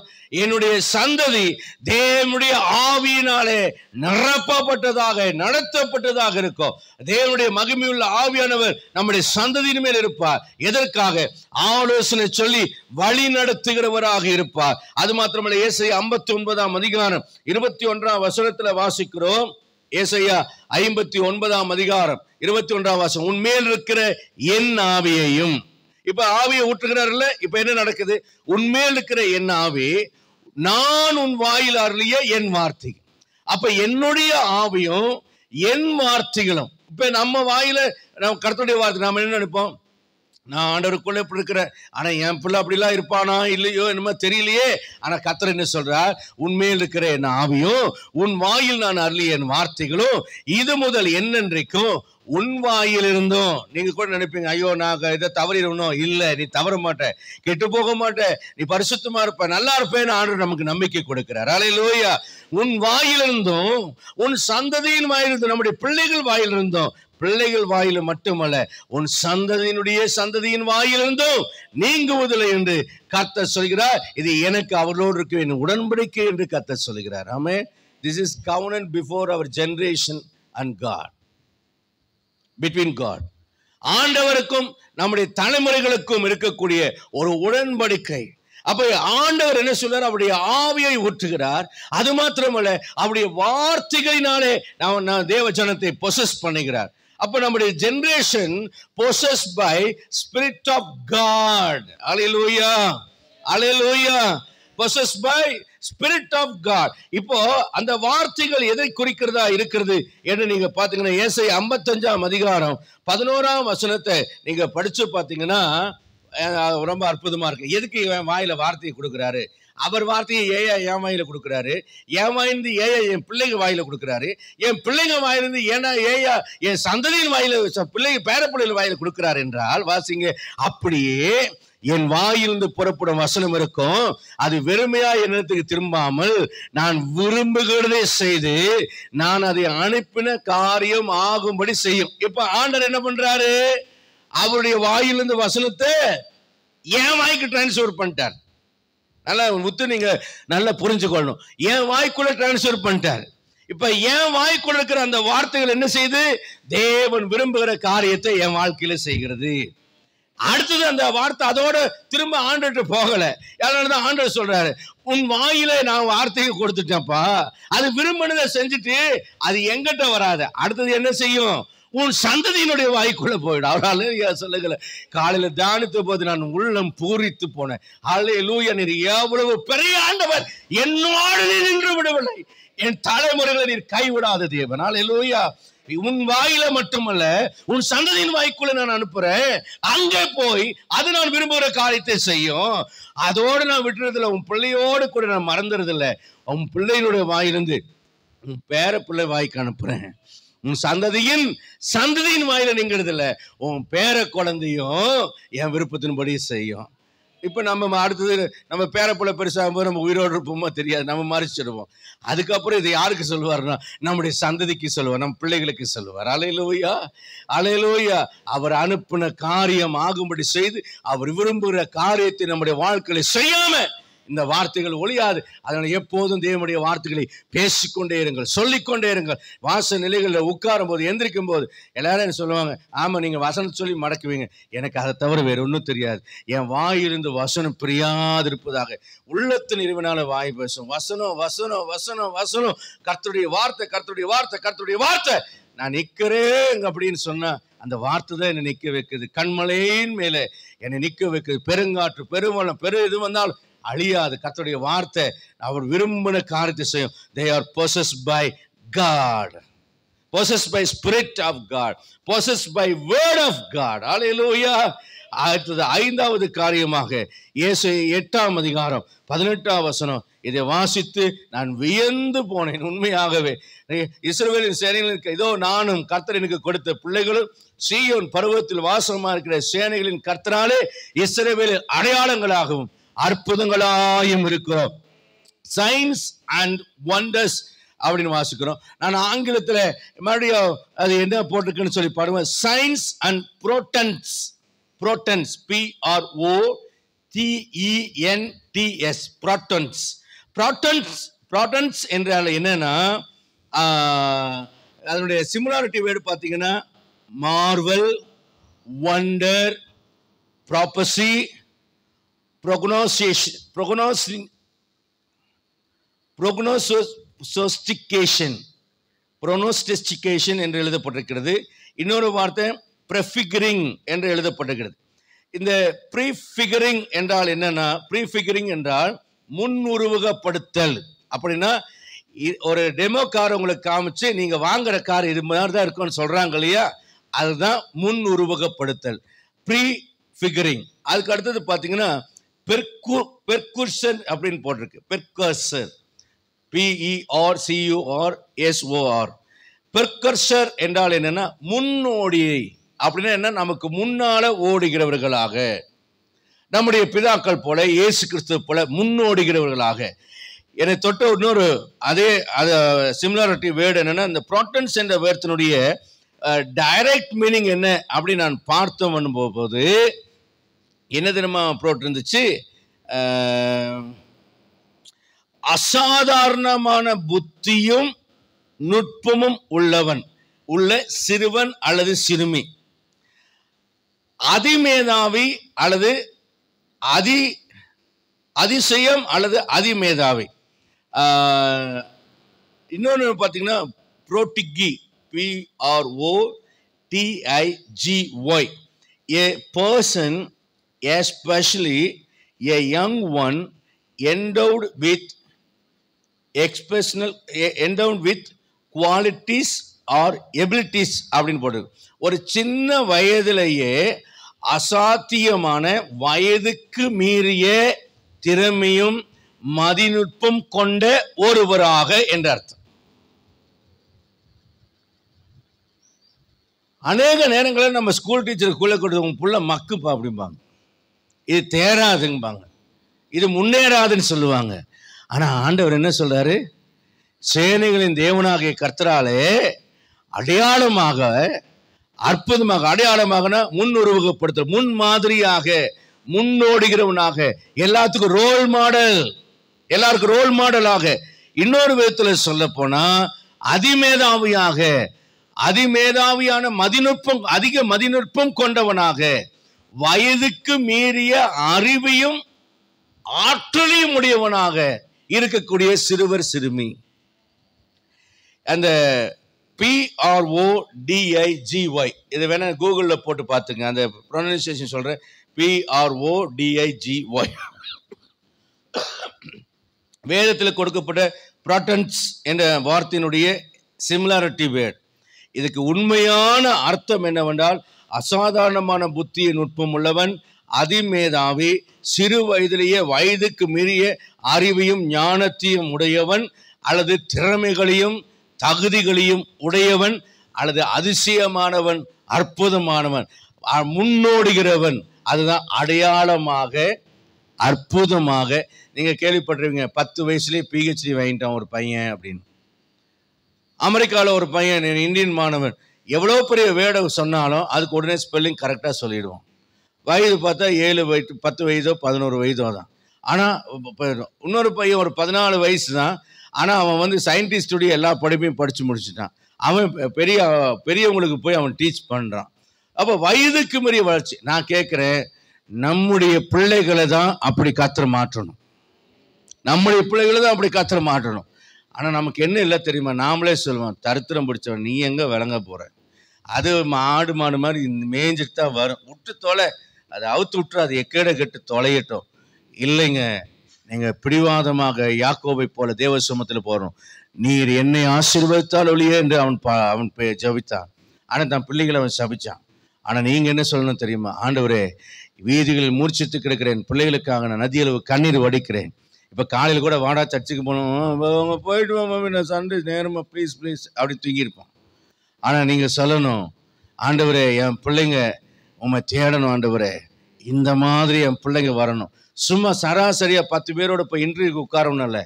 என்னுடைய சந்ததி தேவனுடைய ஆவியினாலே நிரப்பப்பட்டதாக நடத்தப்பட்டதாக இருக்கும். தேவனுடைய மகிமையுள்ள ஆவியானவர் நம்முடைய சந்ததியின் மேல் இருப்பார். எதற்காக? ஆலோசனை சொல்லி வழி நடத்துகிறவராக இருப்பார். அது மாத்திரமல்ல, ஏசாயா 59 அதிகாரம் 21 வசனத்துல வாசிக்கிறோம். ஏசாயா 59 அதிகாரம் 21 வசனம், உன்மேல் இருக்கிற என் ஆவியையும். இப்ப ஆவியை ஊற்றுகிறார்ல, இப்ப என்ன நடக்குது? உன்மேல் இருக்கிற என் ஆவி, நான் உன் வாயில் அருளிய என் வார்த்தை. அப்ப என்னுடைய ஆவியும் என் வார்த்தைகளும், இப்ப நம்ம வாயில நம்ம கர்த்தருடைய வார்த்தை நாம என்ன நினைப்போம்? நான் ஆண்டவருக்குள்ள இப்படி இருக்கிறேன், ஆனா என் பிள்ளை அப்படிலாம் இருப்பானா இல்லையோ என்னமோ தெரியலையே. ஆனா கர்த்தர் என்ன சொல்றார்? உன்மேல் இருக்கிற என் ஆவியும் உன் வாயில் நான் அருளிய என் வார்த்தைகளும் இது முதல் என்னென்றைக்கும் உன் வாயில் இருந்தும். நீங்க கூட நினைப்பீங்க, ஐயோ நான் இதை தவறிடணும். இல்ல, நீ தவற மாட்ட, கெட்டு போக மாட்ட, நீ பரிசுத்தமா இருப்ப, நல்லா இருப்பேன்னு ஆண்டவர் நமக்கு நம்பிக்கை கொடுக்கிறார். அல்லேலூயா. உன் வாயிலிருந்தும் உன் சந்ததியின் வாயிலிருந்தும், நம்முடைய பிள்ளைகள் வாயிலிருந்தும், பிள்ளைகள் வாயில மட்டுமல்ல உன் சந்ததியின் வாயிலிருந்தும் நீங்குவதில்லை என்று கர்த்தர் சொல்கிறார். இது எனக்கு அவர்களோடு இருக்க என் உடன்படிக்கை என்று கர்த்தர் சொல்கிறார். ஆமென். This is covenant before our generation and God. Between God, ஆண்டவருக்கும் நம்முடைய தலைமுறைகளுக்கும் இருக்கக்கூடிய ஒரு உடன்படிக்கை. அப்ப ஆண்டவர் என்ன சொல்றார்? அவருடைய ஆவியை ஊற்றுகிறார். அது மாத்திரமல்ல, அவருடைய வார்த்தைகளினாலே நாம் தேவ ஜனத்தை பொசஸ் பண்ணுகிறார். அப்ப நம்முடைய generation possessed by Spirit of God. Hallelujah. Hallelujah. possessed by Spirit of God. இப்போ அந்த வார்த்தைகள் எதை குறிக்கிறதா இருக்கிறது என்று நீங்க பாத்தீங்கன்னா ஏசாயா 55ஆம் அதிகாரம் 11ஆம் வசனத்தை நீங்க படிச்சு பாத்தீங்கன்னா ரொம்ப அற்புதமா இருக்கு. எதுக்கு இவன் வாயில வார்த்தையை கொடுக்கிறாரு? அவர் வார்த்தையை ஏயா என் வாயில கொடுக்கிறாரு, என் வாயிலிருந்து ஏயா என் பிள்ளைங்க வாயில கொடுக்கிறாரு, என் பிள்ளைங்க வாயிலிருந்து ஏன்னா ஏயா என் சந்ததியின் வாயில பிள்ளைங்க பேர பிள்ளைகள் வாயில கொடுக்கிறார் என்றால் வாசிங்க, அப்படியே என் வாயிலிருந்து புறப்படும் வசனம் இருக்கும், அது வெறுமையா என்னத்துக்கு திரும்பாமல் நான் விரும்புகிறதே செய்து நான் அதை அனுப்பின காரியம் ஆகும்படி செய்யும். இப்ப ஆண்டவர் என்ன பண்றாரு? அவருடைய வாயிலிருந்து வசனத்தை என் வாய்க்கு டிரான்ஸ்ஃபர் பண்ணிட்டார். நல்லா முத்து நீங்க நல்லா புரிஞ்சுக்கொள்ளணும். என் வாய்க்குள்ள டிரான்ஸ்ஃபர் பண்ணிட்டார். இப்ப என் வாய்க்குள்ள இருக்கிற அந்த வார்த்தைகள் என்ன செய்து தேவன் விரும்புகிற காரியத்தை என் வாழ்க்கையில செய்கிறது. அடுத்தது அந்த வார்த்தை அதோட திரும்ப ஆண்டவர்கிட்ட போகல. அதனாலதான் ஆண்டவர் சொல்றாரு, உன் வாயில நான் வார்த்தையை கொடுத்துட்டேன்ப்பா, அது விரும்பினதை செஞ்சுட்டு அது எங்கிட்ட வராது. அடுத்தது என்ன செய்யும்? உன் சந்ததியினுடைய வாய்க்குள்ள போயிடும். அவரால் சொல்லுங்கள காலையில தியானித்த போது நான் உள்ளம் பூரித்து போனேன். அல்லேலூயா, நீர் எவ்வளவு பெரிய ஆண்டவர், என்னோடு நீர் நின்று விடவில்லை, என் தலைமுறைகளை நீர் கைவிடாத தேவன். அல்லேலூயா. உன் வாயில மட்டுமல்ல உன் சந்ததியின் வாய்க்குள்ள நான் அனுப்புறேன், அங்கே போய் அது நான் விரும்புகிற காரியத்தை செய்யும். அதோடு நான் விட்டுறதில்லை, உன் பிள்ளையோடு கூட நான் மறந்துறதில்ல. உன் பிள்ளையினுடைய வாயிலிருந்து உன் பேர பிள்ளை வாய்க்கு அனுப்புறேன். உன் சந்ததியின் வாயில நீங்கிறது இல்ல, உன் பேர குழந்தையும் என் விருப்பத்தின்படி செய்யும். இப்ப நம்ம அடுத்தது நம்ம பேரப்புள்ள பெருசாகும் போது நம்ம உயிரோடு இருப்போமோ தெரியாது, நம்ம மறைச்சிடுவோம். அதுக்கப்புறம் இதை யாருக்கு சொல்லுவார்னா நம்முடைய சந்ததிக்கு சொல்லுவார், நம்ம பிள்ளைகளுக்கு சொல்லுவார். அல்லேலூயா, அல்லேலூயா. அவர் அனுப்பின காரியம் ஆகும்படி செய்து அவர் விரும்புகிற காரியத்தை நம்முடைய வாழ்க்கையில செய்யாம இந்த வார்த்தைகள் ஒழியாது. அதனால எப்போதும் தேவனுடைய வார்த்தைகளை பேசிக்கொண்டே இருங்கள், சொல்லிக்கொண்டே இருங்கள். வாச நிலைகளில் உட்காரும் போது எந்திரிக்கும் போது எல்லாரும் என்ன சொல்லுவாங்க, ஆமா நீங்க வசனம் சொல்லி மடக்குவீங்க, எனக்கு அதை தவிர வேற ஒன்றும் தெரியாது. என் வாயிலிருந்து வசனம் பிரியாதிருப்பதாக. உள்ளத்தின் இருவினால வாய் பேசும். வசனம் வசனம் வசனம் வசனம், கர்த்தருடைய வார்த்தை கர்த்தருடைய வார்த்தை கர்த்தருடைய வார்த்தை. நான் நிற்கிறேன் அப்படின்னு சொன்னா அந்த வார்த்தை தான் என்னை நிற்க வைக்குது. கண்மலையின் மேலே என்னை நிற்க வைக்குது. பெருங்காற்று பெருமளம் பெரு இது வந்தாலும் அழியாது. கர்த்தருடைய வார்த்தை அவர் விரும்பின காரியத்தை செய்யும். They are possessed by God, possessed by Spirit of God, possessed by Word of God. Hallelujah. அடுத்தது 5வது காரியமாக ஏசாயா 8ஆம் அதிகாரம் 18ஆம் வசனம், இதை வாசித்து நான் வியந்து போனேன். உண்மையாகவே இஸ்ரவேலின் சேனைகளுக்கு இதோ நானும் கர்த்தர் எனக்கு கொடுத்த பிள்ளைகளும் சீயோன் பர்வதத்தில் வாசமா இருக்கிற சேனைகளின் கர்த்தராலே இஸ்ரவேலின் அடையாளங்களாகவும் அற்புதங்களாயும் இருக்கிறோம். சயின்ஸ் அண்ட் வண்டர்ஸ் அப்படின்னு வாசிக்கிறோம். நான் ஆங்கிலத்தில் மறுபடியும் அது என்ன போட்டிருக்குன்னு சொல்லி பாருங்க. Science and புரோட்டன்ஸ், புரோட்டன்ஸ் PROTENTS, புரோட்டன்ஸ். புரோட்டன்ஸ் புரோட்டன்ஸ் என்றால் என்னன்னா அதனுடைய சிமிலாரிட்டி வேர்டு பார்த்தீங்கன்னா மார்வல், வண்டர், ப்ராப்பசி, ப்ரோனோஸ்டிகேஷன் என்று எழுதப்பட்டிருக்கிறது. இன்னொரு வார்த்தை ப்ரெஃபிகரிங் என்று எழுதப்பட்டிருக்கிறது. இந்த ப்ரீஃபிகரிங் என்றால் என்னன்னா, ப்ரீஃபிகரிங் என்றால் முன்னுருவகப்படுத்தல். அப்படின்னா ஒரு டெமோ கார் உங்களுக்கு காமிச்சு நீங்க வாங்குற கார் இது மாதிரி தான் இருக்கும்னு சொல்றாங்க இல்லையா, அதுதான் முன் உருவகப்படுத்தல், ப்ரீஃபிகரிங். அதுக்கு அடுத்தது பார்த்தீங்கன்னா பெர்குர்ஷன் அப்படின்னு போட்டிருக்கு. பெர்கர்சர், PERCURSOR. பெர்கர்சர் என்றால் என்னன்னா முன்னோடியை. அப்படின்னா என்ன, நமக்கு முன்னால ஓடுகிறவர்களாக, நம்முடைய பிதாக்கள் போல இயேசு கிறிஸ்து போல முன்னோடுகிறவர்களாக. என்னை தொட்ட இன்னொரு அதே சிமிலாரிட்டி வேர்டு என்னன்னா, இந்த புரோட்டன்ஸ் என்ற வேர்த்தினுடைய டைரக்ட் மீனிங் என்ன அப்படின்னு நான் பார்த்தோம் பண்ணும்போது என்ன தினமா புரோட் இருந்துச்சு, அசாதாரணமான புத்தியும் நுட்பமும் உள்ள சிறுவன் அல்லது சிறுமி, அதிமேதாவி அல்லது அதிசயம் அல்லது அதிமேதாவி. இன்னொன்று பார்த்தீங்கன்னா புரோட்டிகி, PROTIGY, a person, especially a young one, endowed with exceptional endowed with qualities or abilities அப்படின்னு போட்டு ஒரு சின்ன வயதிலேயே அசாத்தியமான வயதுக்கு மீறிய திறமையும் மதிநுட்பம் கொண்ட ஒருவராக என்ற அர்த்தம். அநேக நேரங்களில் நம்ம ஸ்கூல் டீச்சருக்குள்ள கொடுத்தவங்க புள்ள மக்குப்பா அப்படிம்பாங்க, இது தேராதுங்கம்பாங்க, இது முன்னேறாதுன்னு சொல்லுவாங்க. ஆனா ஆண்டவர் என்ன சொல்றாரு? சேனைகளின் தேவனாகிய கர்த்தராலே அடையாளமாக, அற்புதமாக, அடையாளமாக முன் உருவகப்படுத்த, முன் மாதிரியாக, முன்னோடுகிறவனாக, எல்லாத்துக்கும் ரோல் மாடல், எல்லாருக்கும் ரோல் மாடலாக, இன்னொரு விதத்துல சொல்ல போனா அதிமேதாவியாக, அதிமேதாவியான மதிநுட்பம், அதிக மதிநுட்பம் கொண்டவனாக, வயதுக்கு மீறிய அறிவையும் ஆற்றலையும் உடையவனாக இருக்கக்கூடிய சிறுவர் சிறுமி. அந்த PRODIGY இதை வேணா கூகுள்ல போட்டு பார்த்துங்க, அந்த ப்ரொனன்சியேஷன் சொல்றேன். PRODIGY வேதத்தில் கொடுக்கப்பட்ட ப்ராட்டன்ஸ் என்ற வார்த்தையினுடைய சிமிலாரிட்டி வேர்ட். இதுக்கு உண்மையான அர்த்தம் என்னவென்றால் அசாதாரணமான புத்திய நுட்பம் உள்ளவன், அதிமேதாவி, சிறு வயதிலேயே வயதுக்கு மீறிய அறிவையும் ஞானத்தையும் உடையவன், அல்லது திறமைகளையும் தகுதிகளையும் உடையவன், அல்லது அதிசயமானவன், அற்புதமானவன், முன்னோடுகிறவன். அதுதான் அடையாளமாக, அற்புதமாக. நீங்க கேள்விப்பட்டிருவீங்க, 10 வயசுலேயே PhD வாங்கிட்டான் ஒரு பையன் அப்படின்னு. அமெரிக்காவில் ஒரு பையன், இந்தியன் மாணவன், எவ்வளோ பெரிய வேர்டை சொன்னாலும் அதுக்கு உடனே ஸ்பெல்லிங் கரெக்டாக சொல்லிடுவான். வயது பார்த்தா 7 வயது, 10 வயதோ 11 வயதோ தான். ஆனால் இன்னொரு பையன் ஒரு 14 வயசு தான். ஆனால் அவன் சயின்டிஸ்டுடைய எல்லா படிப்பையும் படித்து முடிச்சுட்டான். அவன் பெரியவங்களுக்கு போய் அவன் டீச் பண்ணுறான். அப்போ வயதுக்கு மீறிய வளர்ச்சி. நான் கேட்குறேன், நம்முடைய பிள்ளைகளை தான் அப்படி கர்த்தர் மாற்றணும். நம்முடைய பிள்ளைகளை தான் அப்படி கர்த்தர் மாற்றணும். ஆனால் நமக்கு என்ன இல்லை தெரியுமா? நாமளே சொல்லுவோம், தரித்திரம் பிடிச்சவன், நீ எங்கே விளங்க போகிற, அது ஆடு மாடு மாதிரி மேய்ஞ்சிட்டு தான் வரும், விட்டு தொலை, அதை அவுத்து விட்டுரு, அது எக்கேட கெட்டு தொலையட்டும். இல்லைங்க, நீங்கள் பிடிவாதமாக யாக்கோபை போல தேவ சமூகத்தில் போகிறோம். நீர் என்னை ஆசீர்வதித்தால் ஒழிய என்று அவன் ஜபித்தான். ஆனால் தன் பிள்ளைகளை அவன் சபிச்சான். ஆனால் நீங்கள் என்ன சொல்லணும் தெரியுமா? ஆண்டவரே, வீதிகளில் மூர்ச்சித்து கிடக்கிறேன், பிள்ளைகளுக்காக நான் நதியளவு கண்ணீர் வடிக்கிறேன். இப்போ காலையில் கூட வாடா சர்ச்சுக்கு போனோம், போயிட்டு வாங்க, சண்டே நேரமாக ப்ளீஸ் ப்ளீஸ் அப்படி தூங்கியிருப்பான். ஆனால் நீங்கள் சொல்லணும், ஆண்டவரே என் பிள்ளைங்க உண்மை தேடணும், ஆண்டவரே இந்த மாதிரி என் பிள்ளைங்க வரணும். சும்மா சராசரியாக 10 பேரோட இப்போ இன்டர்வியூக்கு உட்காரணும் இல்லை,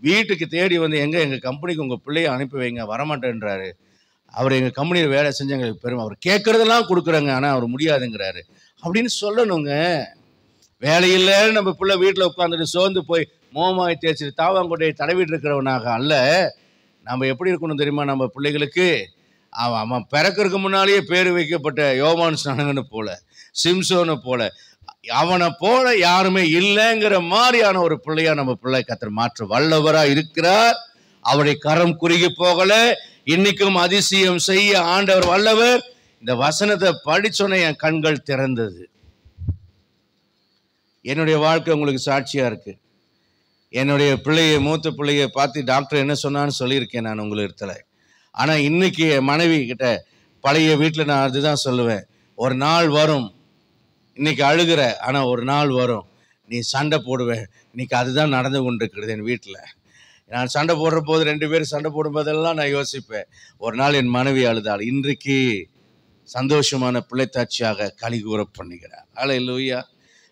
வீட்டுக்கு தேடி எங்கள் கம்பெனிக்கு உங்கள் பிள்ளைய அனுப்பி வைங்க, வரமாட்டேன்றாரு. அவர் எங்கள் கம்பெனியில் வேலை செஞ்சு எங்களுக்கு பெருமை, அவர் கேட்குறதெல்லாம் கொடுக்குறாங்க, ஆனால் அவர் முடியாதுங்கிறாரு அப்படின்னு சொல்லணுங்க. வேலையில் நம்ம பிள்ளை வீட்டில் உட்காந்துட்டு சோர்ந்து போய் மோமாய் தேய்ச்சிட்டு தாவாங்கொட்டையை தடவிட்டு இருக்கிறவனாக அல்ல. நம்ம எப்படி இருக்கணும் தெரியுமா? நம்ம பிள்ளைகளுக்கு அவன் பிறக்கிறதுக்கு முன்னாலேயே பேர் வைக்கப்பட்ட யோவான் ஸ்நானகனை போல, சிம்சோனை போல, அவனை போல யாருமே இல்லைங்கிற மாதிரியான ஒரு பிள்ளையா நம்ம பிள்ளை கர்த்தர் மாற்ற வல்லவரா இருக்கிறார். அவருடைய கரம் குறுகி போகல, இன்னைக்கும் அதிசயம் செய்ய ஆண்டவர் வல்லவர். இந்த வசனத்தை படிச்சோன்னே என் கண்கள் திறந்தது. என்னுடைய வாழ்க்கை உங்களுக்கு சாட்சியா இருக்கு. என்னுடைய மூத்த பிள்ளையை பார்த்து டாக்டர் என்ன சொன்னான்னு சொல்லியிருக்கேன் நான் உங்களுக்கு. ஆனால் இன்னைக்கு என் மனைவி கிட்ட பழைய வீட்டில் நான் அதுதான் சொல்லுவேன், ஒரு நாள் வரும், இன்னைக்கு அழுகிற, ஆனால் ஒரு நாள் வரும் நீ சண்டை போடுவேன். இன்னைக்கு அதுதான் நடந்து கொண்டு இருக்கிறது என் வீட்டில். நான் சண்டை போடுற போது 2 பேரும் சண்டை போடும்போதெல்லாம் நான் யோசிப்பேன், ஒரு நாள் என் மனைவி அழுதாள், இன்றைக்கு சந்தோஷமான பிள்ளைத்தாட்சியாக களி கூற பண்ணுகிறார். அல்லேலூயா,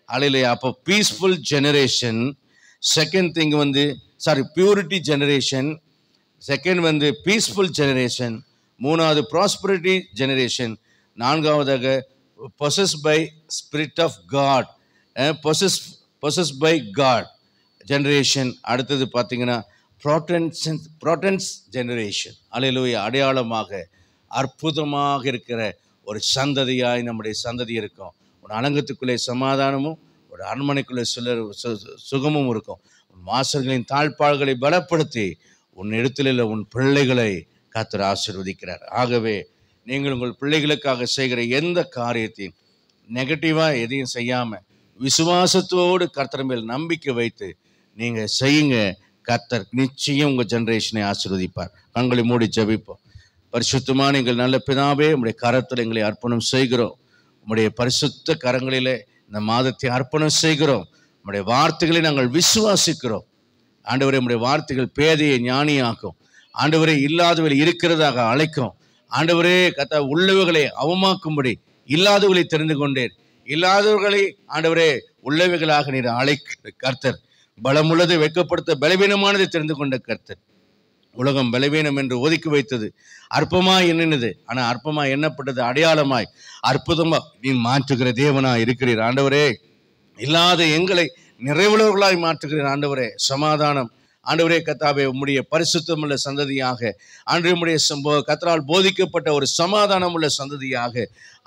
அல்லேலூயா. அப்போ peaceful generation. Second thing purity generation. Second peaceful generation. மூணாவது ப்ராஸ்பரிட்டி ஜெனரேஷன். நான்காவதாக possessed by spirit of God, possessed by God generation. அடுத்தது பார்த்தீங்கன்னா ப்ராட்டன்ஸ் ஜெனரேஷன். அல்லேலூயா. அடையாளமாக அற்புதமாக இருக்கிற ஒரு சந்ததியாய் நம்முடைய சந்ததி இருக்கும். ஒரு அலங்கத்துக்குள்ளே சமாதானமும், ஒரு அரண்மனைக்குள்ளே சுகமும் இருக்கும். உன் வாசல்களின் தாழ்பாள்களை பலப்படுத்தி உன் இடத்துல உன் பிள்ளைகளை கர்த்தர் ஆசீர்வதிக்கிறார். ஆகவே நீங்கள் உங்கள் பிள்ளைகளுக்காக செய்கிற எந்த காரியத்தையும் நெகட்டிவாக எதையும் செய்யாமல் விசுவாசத்தோடு கர்த்தர் மேல் நம்பிக்கை வைத்து நீங்கள் செய்யுங்க. கர்த்தர் நிச்சயம் உங்கள் ஜெனரேஷனை ஆசீர்வதிப்பார். கண்களை மூடி ஜெபிப்போம். பரிசுத்தமான எங்கள் நல்ல பிதாவே, உம்முடைய கரத்தில் எங்களை அர்ப்பணம் செய்கிறோம். உம்முடைய பரிசுத்த கரங்களிலே இந்த மாதத்தை அர்ப்பணம் செய்கிறோம். உம்முடைய வார்த்தைகளை நாங்கள் விசுவாசிக்கிறோம். ஆண்டவரே, உம்முடைய வார்த்தைகள் பேதையை ஞானியாக்கும். ஆண்டவரே, இல்லாதவர்கள் இருக்கிறதாக அழைக்கும். ஆண்டவரே, உள்ளவைகளை அவமாக்கும்படி இல்லாதவர்களை தெரிந்து கொண்டேன். இல்லாதவர்களை ஆண்டவரே உள்ளவைகளாக நீர் அழைக்கிற கர்த்தர். பலமுள்ளதை வெட்கப்படுத்த பலவீனமானதை தெரிந்து கொண்ட கர்த்தர். உலகம் பலவீனம் என்று ஒதுக்கி வைத்தது அற்பமாய் எண்ணினது. ஆனால் அற்பமாய் எண்ணப்பட்டது அடையாளமாய் அற்புதமா நீ மாற்றுகிற தேவனாய் இருக்கிறீர். ஆண்டவரே, இல்லாத எங்களை நிறைவுள்ளவர்களாய் மாற்றுகிறீர். ஆண்டவரே, சமாதானம். ஆண்டவரே கர்த்தாவே, உம்முடைய பரிசுத்தம் உள்ள சந்ததியாக, ஆண்டவரே உம்முடைய கர்த்தரால் போதிக்கப்பட்ட ஒரு சமாதானம் உள்ள சந்ததியாக,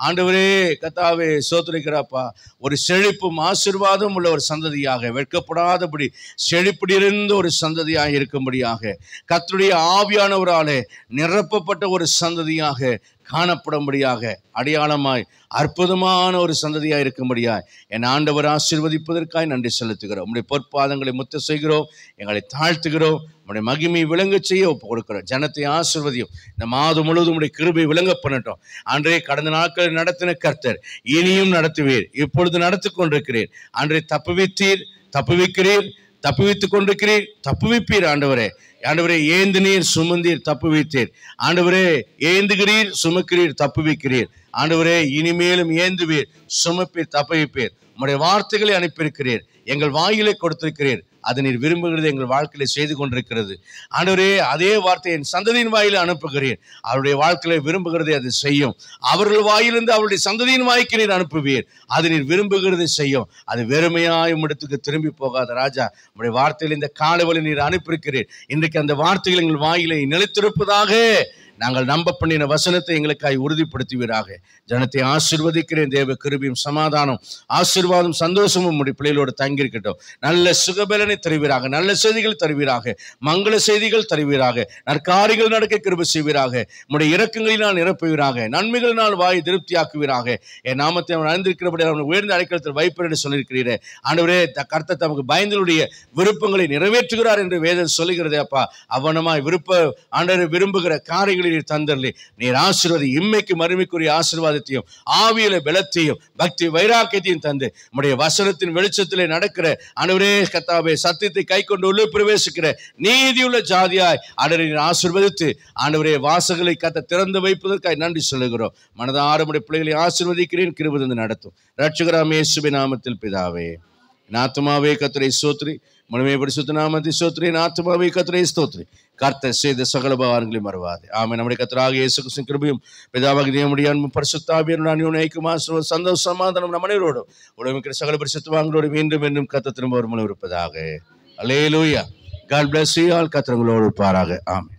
ஆண்டவரே கர்த்தாவே சோத்திரிக்கிறப்பா, ஒரு செழிப்பும் ஆசீர்வாதம் உள்ள ஒரு சந்ததியாக, வெட்கப்படாதபடி செழிப்பிடிருந்த ஒரு சந்ததியாக இருக்கும்படியாக, கர்த்தருடைய ஆவியானவராலே நிரப்பப்பட்ட ஒரு சந்ததியாக காணப்படும்படியாக, அடையாளமாய் அற்புதமான ஒரு சந்ததியாக இருக்கும்படியாய் என் ஆண்டவர் ஆசீர்வதிப்பதற்காய் நன்றி செலுத்துகிறோம். உம்முடைய பொற்பாதங்களை முத்த செய்கிறோம், எங்களை தாழ்த்துகிறோம். உம்முடைய மகிமை விளங்க செய்ய ஒப்பு கொடுக்கிறோம். ஜனத்தை ஆசீர்வதியும். இந்த மாதம் முழுவதும் உம்முடைய கிருபை விளங்க பண்ணட்டும். அன்றே கடந்த நாட்களில் நடத்தின கர்த்தர் இனியும் நடத்துவீர், இப்பொழுது நடத்தி கொண்டிருக்கிறீர். அன்றே தப்புவித்தீர், தப்புவிக்கிறீர், தப்புவித்துக் கொண்டிருக்கிறீர், தப்புவிப்பீர். ஆண்டவரே, ஆண்டவரே, ஏந்தினீர், சுமந்தீர், தப்புவித்தீர். ஆண்டவரே, ஏந்துகிறீர், சுமக்கிறீர், தப்புவிக்கிறீர். ஆண்டவரே, இனிமேலும் ஏந்துவீர், சுமப்பீர், தப்புவிப்பீர். உம்முடைய வார்த்தைகளை அனுப்பியிருக்கிறீர், எங்கள் வாயிலை கொடுத்திருக்கிறீர். அது நீர் விரும்புகிறது எங்கள் வாழ்க்கையில செய்து கொண்டிருக்கிறது. ஆண்டவரே, அதே வார்த்தையை என் சந்ததியின் வாயில அனுப்புகிறீர். அவருடைய வாழ்க்கையில விரும்புகிறதை அது செய்யும். அவர்கள் வாயிலிருந்து அவருடைய சந்ததியின் வாய்க்கு நீர் அனுப்புவீர். அது நீர் விரும்புகிறது செய்யும். அது வெறுமையாய் இடத்துக்கு திரும்பி போகாத ராஜா. உங்களுடைய வார்த்தையில் இந்த காலவெளி நீர் அனுப்பியிருக்கிறீர். இன்றைக்கு அந்த வார்த்தைகள் எங்கள் வாயிலை நிலைத்திருப்பதாக நாங்கள் நம்ப பண்ணின வசனத்தை எங்களுக்காய் உறுதிப்படுத்துவீராக. ஜனத்தை ஆசீர்வதிக்கிறேன். தேவ கிருபையும் சமாதானம் ஆசீர்வாதம் சந்தோஷமும் உம்முடைய பிள்ளைகளோடு தங்கியிருக்கட்டும். நல்ல சுகபலனை தருவீராக, நல்ல செய்திகள் தருவீராக, மங்கள செய்திகள் தருவீராக, நற்காரியங்கள் நடக்க கிருபை செய்வீராக. உம்முடைய இரக்கங்களினால் நிரப்புவீராக, நன்மைகளினால் வாய் திருப்தியாக்குவீராக. என் நாமத்தை அவன் அறிந்திருக்கிறபடி அவன் உயர்ந்த அடைக்கலத்தில் வைப்பர் என்று சொல்லியிருக்கிறீரே. ஆண்டவரே, கர்த்தர் தமக்கு பயந்தனுடைய விருப்பங்களை நிறைவேற்றுகிறார் என்று வேதம் சொல்லுகிறதே. அப்பா, அவனமாய் ஆண்டவரை விரும்புகிற காரியங்களை நீர் தந்தரலே. நீர் ஆசீர்வாதி, இம்மைக்கு மறுமைக்குரிய ஆசீர்வாதத்தையும் ஆவியில பலத்தையும் பக்தி வைராக்கியத்தையும் தந்து உம்முடைய வசனத்தின் வெளிச்சத்திலே நடக்கிற ஆண்டவரே கர்த்தாவே, சத்தியத்தை கை கொண்டு உள்ளே பிரவேசிக்கிற நீதியுள்ள ஜாதியாய் ஆண்டவரை நீர் ஆசீர்வதித்து ஆண்டவரே வாசல்களை கர்த்தர் திறந்து வைப்பதற்காக நன்றி சொல்லுகிறோம். மனதார உம்முடைய பிள்ளைகளை ஆசீர்வதிக்கிறேன். கிருபை தந்து நடத்தும். ரட்சகராம் இயேசுவின் நாமத்தில் பிதாவே. ஆத்துமாவே கர்த்தரை ஸ்தோத்திரி, மனமே பரிசுத்த நாமத்தை ஸ்தோத்திரி. ஆத்துமாவே கர்த்தரை ஸ்தோத்திரி. கர்த்தர் செய்த சகல உபகாரங்களையும் மறவாதே. ஆமென். நம்முடைய கர்த்தராகிய இயேசு கிறிஸ்துவின் கிருபையும் பிதாவாகிய தேவனுடைய அன்பும் பரிசுத்த ஆவியானவருடைய அந்யோன்ய ஐக்கியமும் சந்தோஷம் சமாதானம் நம் அனைவரோடும் உலகிற சகல பரிசுத்தவான்களோடு மீண்டும் மீண்டும் கர்த்தர் திரும்ப வருமானம் இருப்பதாக. அல்லேலூயா. God bless you all. கர்த்தர் உங்களோடு இருப்பாராக. ஆமென்.